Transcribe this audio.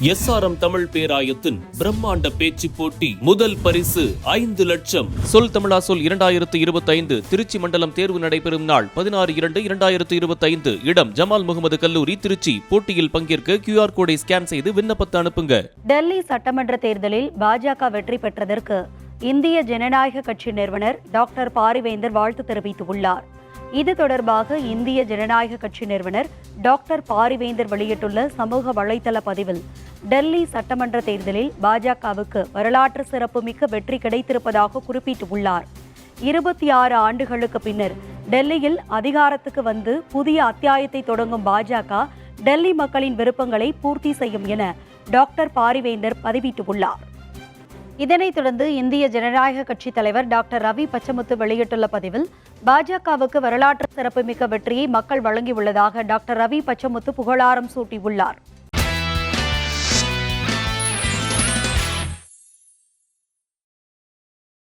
SRM Tamil பேராயத்தின் பிரம்மாண்ட பேச்சு போட்டி முதல் பரிசு 5 லட்சம். சொல் தமிழா சொல் 2025 திருச்சி மண்டலம் தேர்வு நடைபெறும் நாள் 16/2/2025. இடம் ஜமால் முகமது கல்லூரி, திருச்சி. போட்டியில் பங்கேற்க QR கோடை ஸ்கேன் செய்து விண்ணப்பத்தை அனுப்புங்க. டெல்லி சட்டமன்ற தேர்தலில் பாஜக வெற்றி பெற்றதற்கு இந்திய ஜனநாயக கட்சி நிறுவனர் டாக்டர் பாரிவேந்தர் வாழ்த்து தெரிவித்துள்ளார். இது தொடர்பாக இந்திய ஜனநாயக கட்சி நிறுவனர் டாக்டர் பாரிவேந்தர் வெளியிட்டுள்ள சமூக வலைதள பதிவில், டெல்லி சட்டமன்ற தேர்தலில் பாஜகவுக்கு வரலாற்று சிறப்புமிக்க வெற்றி கிடைத்திருப்பதாக குறிப்பிட்டுள்ளார். 26 ஆண்டுகளுக்கு பின்னர் டெல்லியில் அதிகாரத்துக்கு வந்து புதிய அத்தியாயத்தை தொடங்கும் பாஜக டெல்லி மக்களின் விருப்பங்களை பூர்த்தி செய்யும் என டாக்டர் பாரிவேந்தர் பதிவிட்டுள்ளார். இதனைத் தொடர்ந்து இந்திய ஜனநாயக கட்சி தலைவர் டாக்டர் ரவி பச்சமுத்து வெளியிட்டுள்ள பதிவில், பாஜகவுக்கு வரலாற்று சிறப்புமிக்க வெற்றியை மக்கள் வழங்கியுள்ளதாக டாக்டர் ரவி பச்சமுத்து புகழாரம் சூட்டியுள்ளார்.